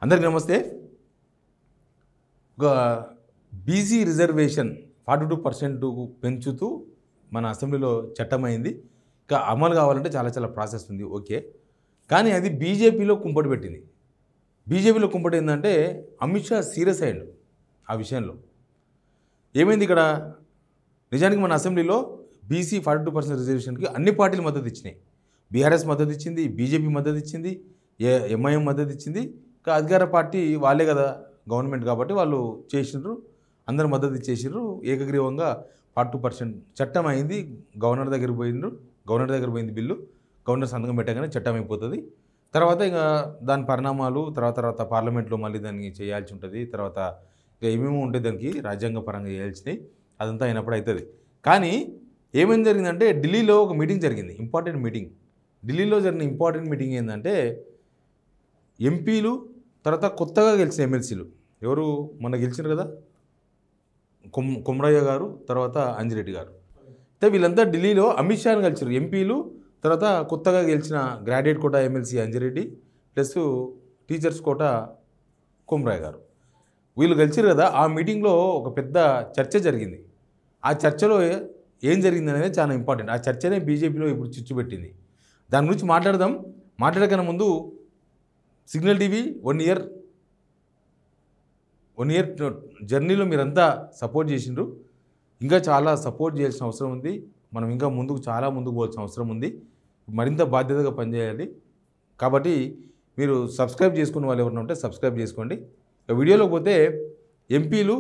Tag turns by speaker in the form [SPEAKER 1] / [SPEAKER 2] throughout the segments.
[SPEAKER 1] అందరికీ నమస్తే. ఒక బీసీ రిజర్వేషన్ 42% పెంచుతూ మన అసెంబ్లీలో చట్టమైంది. ఇంకా అమలు కావాలంటే చాలా ప్రాసెస్ ఉంది. ఓకే, కానీ అది బీజేపీలో కుంపటి పెట్టింది. బీజేపీలో కుంపటి ఏంటంటే అమిత్ షా సీరియస్ అయ్యాడు ఆ విషయంలో. ఏమైంది ఇక్కడ? నిజానికి మన అసెంబ్లీలో బీసీ 42% రిజర్వేషన్కి అన్ని పార్టీలు మద్దతు ఇచ్చినాయి. బీఆర్ఎస్ మద్దతు ఇచ్చింది, బీజేపీ మద్దతు ఇచ్చింది, ఎంఐఎం మద్దతు ఇచ్చింది. ఇంకా అధికార పార్టీ వాళ్ళే కదా గవర్నమెంట్, కాబట్టి వాళ్ళు చేసిండ్రు, అందరు మద్దతు ఇచ్చేసిండ్రు. ఏకగ్రీవంగా 42% చట్టం అయింది. గవర్నర్ దగ్గర పోయింది బిల్లు. గవర్నర్ సంతకం పెట్టగానే చట్టం అయిపోతుంది. తర్వాత ఇంకా దాని పరిణామాలు తర్వాత పార్లమెంట్లో మళ్ళీ దాన్ని చేయాల్సి ఉంటుంది. తర్వాత ఇంకా ఏమేమో ఉంటాయి దానికి రాజ్యాంగ పరంగా చేయాల్సినవి, అదంతా అయినప్పుడు అవుతుంది. కానీ ఏమేమి జరిగిందంటే ఢిల్లీలో ఒక మీటింగ్ జరిగింది, ఇంపార్టెంట్ మీటింగ్. ఢిల్లీలో జరిగిన ఇంపార్టెంట్ మీటింగ్ ఏంటంటే ఎంపీలు, తర్వాత కొత్తగా గెలిచిన ఎమ్మెల్సీలు. ఎవరు మొన్న గెలిచినారు కదా, కుమ్రయ్య గారు, తర్వాత అంజిరెడ్డి గారు. అయితే వీళ్ళంతా ఢిల్లీలో అమిత్ షాని కలిసారు. ఎంపీలు, తర్వాత కొత్తగా గెలిచిన graduate quota MLC Anji Reddy plus teachers quota Kumraiah గారు. వీళ్ళు కలిసారు కదా. ఆ మీటింగ్లో ఒక పెద్ద చర్చ జరిగింది. ఆ చర్చలో ఏం జరిగింది అనేది చాలా ఇంపార్టెంట్. ఆ చర్చనే బీజేపీలో ఇప్పుడు చిచ్చు పెట్టింది. దాని గురించి మాట్లాడదాం. మాట్లాడకన్నా ముందు సిగ్నల్ టీవీ 1 ఇయర్ జర్నీలో మీరంతా సపోర్ట్ చేసిండ్రు. ఇంకా చాలా సపోర్ట్ చేయాల్సిన అవసరం ఉంది. మనం ఇంకా చాలా ముందుకు పోవాల్సిన అవసరం ఉంది. మరింత బాధ్యతగా పనిచేయాలి. కాబట్టి మీరు సబ్స్క్రైబ్ చేసుకున్న వాళ్ళు ఎవరైనా ఉంటే సబ్స్క్రైబ్ చేసుకోండి. వీడియోలోకి పోతే ఎంపీలు,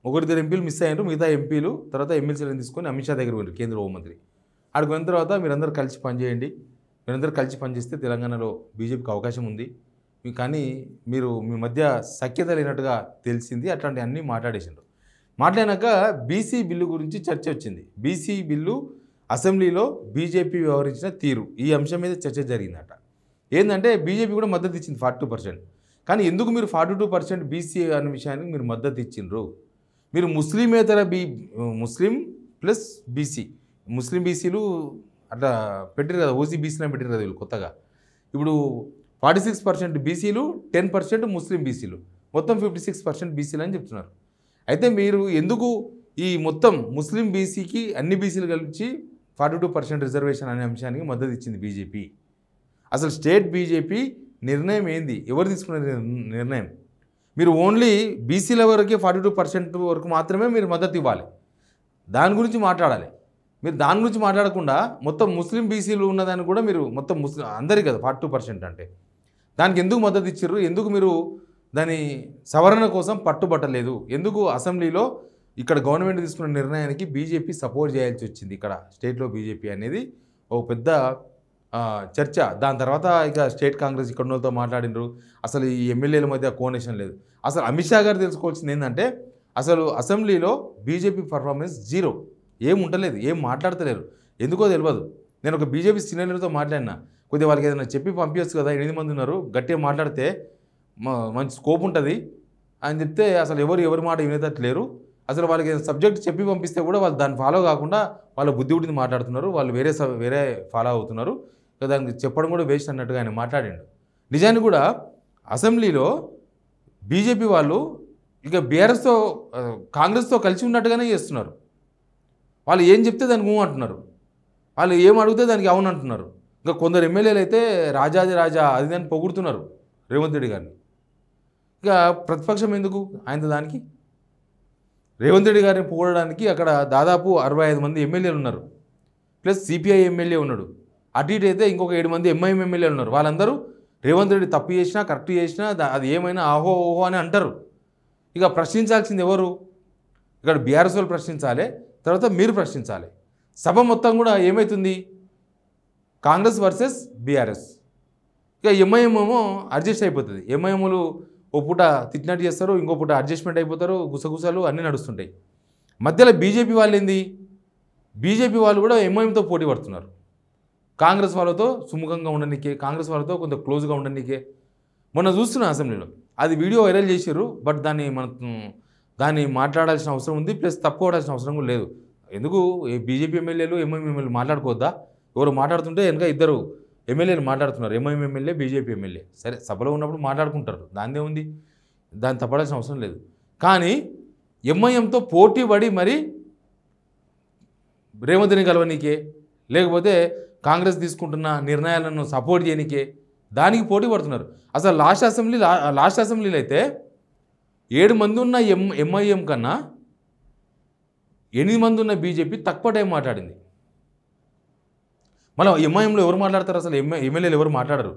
[SPEAKER 1] 1-2 ఎంపీలు మిస్ అయ్యారు. మిగతా ఎంపీలు తర్వాత ఎమ్మెల్సీలను తీసుకొని అమిత్ షా దగ్గర పోయారు, కేంద్ర హోంమంత్రి. అక్కడికి పోయిన తర్వాత మీరందరూ కలిసి పనిచేయండి. మీరందరూ కలిసి పనిచేస్తే తెలంగాణలో బీజేపీకి అవకాశం ఉంది. కానీ మీ మధ్య సఖ్యత లేనట్టుగా తెలిసింది. అట్లాంటి అన్నీ మాట్లాడినాక బీసీ బిల్లు గురించి చర్చ వచ్చింది. బీసీ బిల్లు అసెంబ్లీలో బీజేపీ వ్యవహరించిన తీరు, ఈ అంశం మీద చర్చ జరిగిందట. ఏంటంటే బీజేపీ కూడా మద్దతు ఇచ్చింది 42%. కానీ ఎందుకు మీరు 42% బీసీ అనే విషయానికి మీరు మద్దతు ఇచ్చిండ్రు? మీరు ముస్లిం ప్లస్ బీసీ, ముస్లిం బీసీలు అట్లా పెట్టారు కదా, ఓసీ బీసీలో పెట్టారు కదా వీళ్ళు కొత్తగా. ఇప్పుడు 46% బీసీలు, 10% ముస్లిం బీసీలు, మొత్తం 56% బీసీలు అని చెప్తున్నారు. అయితే మీరు ఎందుకు ఈ మొత్తం ముస్లిం బీసీకి అన్ని బీసీలు కలిసి 42% రిజర్వేషన్ అనే అంశానికి మద్దతు ఇచ్చింది బీజేపీ? అసలు స్టేట్ బీజేపీ నిర్ణయం ఏంది? ఎవరు తీసుకున్న నిర్ణయం? మీరు ఓన్లీ బీసీల వరకే 42% వరకు మాత్రమే మీరు మద్దతు ఇవ్వాలి, దాని గురించి మాట్లాడాలి. మీరు దాని గురించి మాట్లాడకుండా మొత్తం ముస్లిం బీసీలు ఉన్నదాన్ని కూడా మీరు మొత్తం అందరికీ కదా 42% అంటే, దానికి ఎందుకు మద్దతు ఇచ్చారు? ఎందుకు మీరు దాని సవరణ కోసం పట్టుబట్టలేదు? ఎందుకు అసెంబ్లీలో ఇక్కడ గవర్నమెంట్ తీసుకున్న నిర్ణయానికి బీజేపీ సపోర్ట్ చేయాల్సి వచ్చింది? ఇక్కడ స్టేట్లో బీజేపీ అనేది ఒక పెద్ద చర్చ. దాని తర్వాత ఇక స్టేట్ కాంగ్రెస్ ఇక్కడ వాళ్ళతో మాట్లాడినారు. అసలు ఈ ఎమ్మెల్యేల మధ్య కోనేషన్ లేదు. అసలు అమిత్ షా గారు తెలుసుకోవాల్సింది ఏంటంటే అసలు అసెంబ్లీలో బీజేపీ పర్ఫార్మెన్స్ జీరో, ఏం ఉండలేదు, ఏం మాట్లాడతలేరు. ఎందుకో తెలియదు. నేను ఒక బీజేపీ సీనియర్లతో మాట్లాడినా, కొద్దిగా వాళ్ళకి ఏదైనా చెప్పి పంపించచ్చు కదా, 8 మంది ఉన్నారు, గట్టిగా మాట్లాడితే మంచి స్కోప్ ఉంటుంది అని చెప్తే అసలు ఎవరి మాట వినేటట్లేరు. అసలు వాళ్ళకి ఏదైనా సబ్జెక్ట్ చెప్పి పంపిస్తే కూడా వాళ్ళు దాన్ని ఫాలో కాకుండా వాళ్ళ బుద్ధి ఉడిని మాట్లాడుతున్నారు, వాళ్ళు వేరే ఫాలో అవుతున్నారు. దానికి చెప్పడం కూడా వేస్ట్ అన్నట్టుగా ఆయన మాట్లాడిండు. నిజానికి కూడా అసెంబ్లీలో బీజేపీ వాళ్ళు ఇక బీఆర్ఎస్తో కాంగ్రెస్తో కలిసి ఉన్నట్టుగానే చేస్తున్నారు. వాళ్ళు ఏం చెప్తే దానికి అంటున్నారు, వాళ్ళు ఏం అడిగితే దానికి అవును అంటున్నారు. ఇంకా కొందరు ఎమ్మెల్యేలు అయితే రాజాది రాజా అది దాన్ని పొగుడుతున్నారు రేవంత్ రెడ్డి గారిని. ఇక ప్రతిపక్షం ఎందుకు ఆయన దానికి? రేవంత్ రెడ్డి గారిని పొగడడానికి అక్కడ దాదాపు 65 మంది ఎమ్మెల్యేలు ఉన్నారు, ప్లస్ సిపిఐ ఎమ్మెల్యే ఉన్నాడు. అటు ఇటు అయితే ఇంకొక 7 మంది ఎంఐఎం ఎమ్మెల్యేలు ఉన్నారు. వాళ్ళందరూ రేవంత్ రెడ్డి తప్పు చేసినా కరెక్ట్ చేసినా అది ఏమైనా ఆహో ఓహో అని అంటారు. ఇక ప్రశ్నించాల్సింది ఎవరు? ఇక్కడ బీఆర్ఎస్ వాళ్ళు ప్రశ్నించాలి, తర్వాత మీరు ప్రశ్నించాలి. సభ మొత్తం కూడా ఏమవుతుంది? Congress versus BRS. ఇక ఎంఐఎం ఏమో అడ్జస్ట్ అయిపోతుంది. ఎంఐఎంలు ఓ పూట తిట్టినట్టు చేస్తారు, ఇంకో పూట అడ్జస్ట్మెంట్ అయిపోతారు, గుసగుసలు అన్నీ నడుస్తుంటాయి. మధ్యలో బీజేపీ వాళ్ళు ఏంది? బీజేపీ వాళ్ళు కూడా ఎంఐఎంతో పోటీ పడుతున్నారు. కాంగ్రెస్ వాళ్ళతో సుముఖంగా ఉండనీకే, కాంగ్రెస్ వాళ్ళతో కొంత క్లోజ్గా ఉండనీకే. మొన్న చూస్తున్నా అసెంబ్లీలో అది వీడియో వైరల్ చేశారు. బట్ దాన్ని మాట్లాడాల్సిన అవసరం ఉంది, ప్లస్ తప్పుకోవాల్సిన అవసరం కూడా లేదు. ఎందుకు బీజేపీ ఎమ్మెల్యేలు ఎంఐఎం ఎమ్మెల్యేలు మాట్లాడుకోవద్దా? ఎవరు మాట్లాడుతుంటే వెనక ఇద్దరు ఎమ్మెల్యేలు మాట్లాడుతున్నారు, ఎంఐఎం ఎమ్మెల్యే, బీజేపీ ఎమ్మెల్యే. సరే, సభలో ఉన్నప్పుడు మాట్లాడుకుంటారు, దానిదే ఉంది, దాన్ని తప్పడాల్సిన అవసరం లేదు. కానీ ఎంఐఎంతో పోటీ పడి మరి రేవంత్ని కలవనీకే, లేకపోతే కాంగ్రెస్ తీసుకుంటున్న నిర్ణయాలను సపోర్ట్ చేయనికే, దానికి పోటీ పడుతున్నారు. అసలు లాస్ట్ అసెంబ్లీలో అయితే 7 మంది ఉన్న ఎంఐఎం కన్నా 8 మంది ఉన్న బీజేపీ తక్కువ టైం మాట్లాడింది. మళ్ళీ ఎంఐఎంలో ఎవరు మాట్లాడతారు? అసలు ఎమ్మెల్యేలు ఎవరు మాట్లాడరు.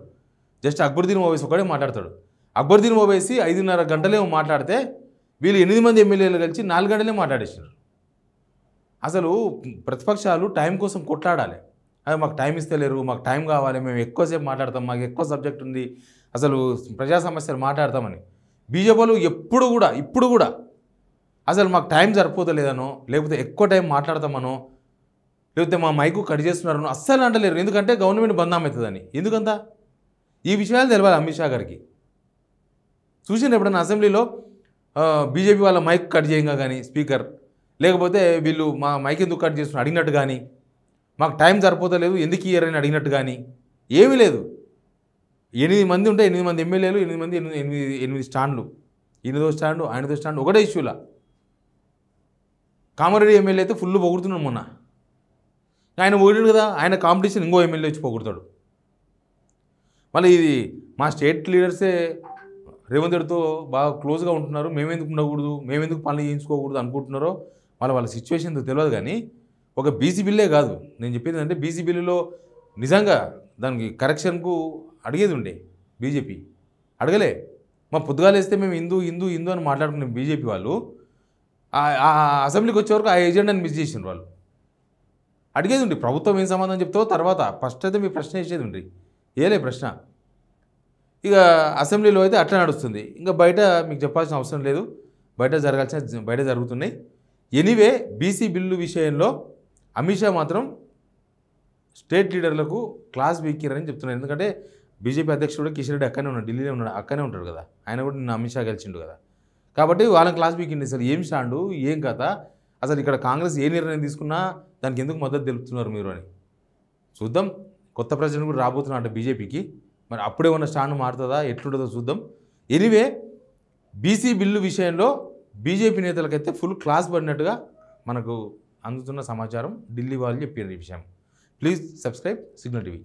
[SPEAKER 1] జస్ట్ అక్బరుద్దీన్ ఓవైసీ ఒకడే మాట్లాడతాడు. అక్బరుద్దీన్ ఓవైసీ 5:30 గంటలేమో మాట్లాడితే వీళ్ళు 8 మంది ఎమ్మెల్యేలు కలిసి 4 గంటలే మాట్లాడేసారు. అసలు ప్రతిపక్షాలు టైం కోసం కొట్లాడాలి. అది మాకు టైం ఇస్తలేరు, మాకు టైం కావాలి, మేము ఎక్కువసేపు మాట్లాడతాం, మాకు ఎక్కువ సబ్జెక్ట్ ఉంది, అసలు ప్రజా సమస్యలు మాట్లాడతామని. బీజేపీలు ఇప్పుడు కూడా అసలు మాకు టైం సరిపోతలేదనో, లేకపోతే ఎక్కువ టైం మాట్లాడతామనో, లేకపోతే మా మైకు కట్ చేస్తున్నారనో అస్సలు అంటలేరు. ఎందుకంటే గవర్నమెంట్ బంధం అవుతుందని. ఎందుకంత ఈ విషయాలు తెలియాలి అమిత్ షా గారికి. చూసిన ఎప్పుడన్నా అసెంబ్లీలో బీజేపీ వాళ్ళ మైక్ కట్ చేయంగా కానీ స్పీకర్, లేకపోతే వీళ్ళు మా మైక్ ఎందుకు కట్ చేస్తున్నారు అడిగినట్టు కానీ, మాకు టైం సరిపోతలేదు ఎందుకు ఇయ్యరని అడిగినట్టు కానీ ఏమీ లేదు. 8 మంది ఉంటే 8 మంది ఎమ్మెల్యేలు, 8 మంది 8 స్టాండ్లు, 8దో స్టాండు 8దో స్టాండ్ ఒకటే ఇష్యూలా. కామారెడ్డి ఎమ్మెల్యే అయితే ఫుల్ పొగుడుతున్నాడు మొన్న. ఆయన ఓడిడు కదా, ఆయన కాంపిటీషన్ ఇంకో ఎమ్మెల్యే వచ్చి పొగుడుతాడు. మళ్ళీ ఇది మా స్టేట్ లీడర్సే రేవంత్ రెడ్డితో బాగా క్లోజ్గా ఉంటున్నారు, మేమెందుకు ఉండకూడదు, మేమెందుకు పనులు చేయించుకోకూడదు అనుకుంటున్నారో వాళ్ళ సిచ్యువేషన్ తెలియదు. కానీ ఒక బీసీ బిల్లే కాదు నేను చెప్పేది, అంటే బీసీ బిల్లులో నిజంగా దానికి కరెక్షన్కు అడిగేది ఉండే బీజేపీ అడగలే. మా పొద్దుగాలు వేస్తే మేము హిందూ అని మాట్లాడుకునే బీజేపీ వాళ్ళు అసెంబ్లీకి వచ్చేవరకు ఆ ఎజెండాని మిస్ చేసిన వాళ్ళు. అడిగేది ఉండి ప్రభుత్వం ఏం సమాధానం చెప్తావో తర్వాత, ఫస్ట్ అయితే మీ ప్రశ్న వేసేది ఉండి ఏలే ప్రశ్న. ఇక అసెంబ్లీలో అయితే అట్లా నడుస్తుంది. ఇంకా బయట మీకు చెప్పాల్సిన అవసరం లేదు, బయట జరుగుతున్నాయి. ఎనీవే బీసీ బిల్లు విషయంలో అమిత్ షా మాత్రం స్టేట్ లీడర్లకు క్లాస్ వీక్కిరని చెప్తున్నారు. ఎందుకంటే బీజేపీ అధ్యక్షుడు కిషన్ రెడ్డి అక్కనే ఉన్నాడు, ఢిల్లీలో ఉన్నాడు, అక్కనే ఉంటాడు కదా, ఆయన కూడా నిన్న అమిత్ షా గెలిచిండు కదా. కాబట్టి వాళ్ళని క్లాస్ వీకింది. అసలు ఏం స్టాండు, ఏం కథ, అసలు ఇక్కడ కాంగ్రెస్ ఏ నిర్ణయం తీసుకున్నా దానికి ఎందుకు మద్దతు తెలుపుతున్నారు మీరు అని చూద్దాం. కొత్త ప్రెసిడెంట్ కూడా రాబోతున్నా బీజేపీకి, మరి అప్పుడే ఉన్న స్టాండ్ మారుతుందా ఎట్లుంటుందో చూద్దాం. ఎనీవే బీసీ బిల్లు విషయంలో బీజేపీ నేతలకైతే ఫుల్ క్లాస్ పడినట్టుగా మనకు అందుతున్న సమాచారం, ఢిల్లీ వాళ్ళు చెప్పారు ఈ విషయం. Please subscribe signal TV.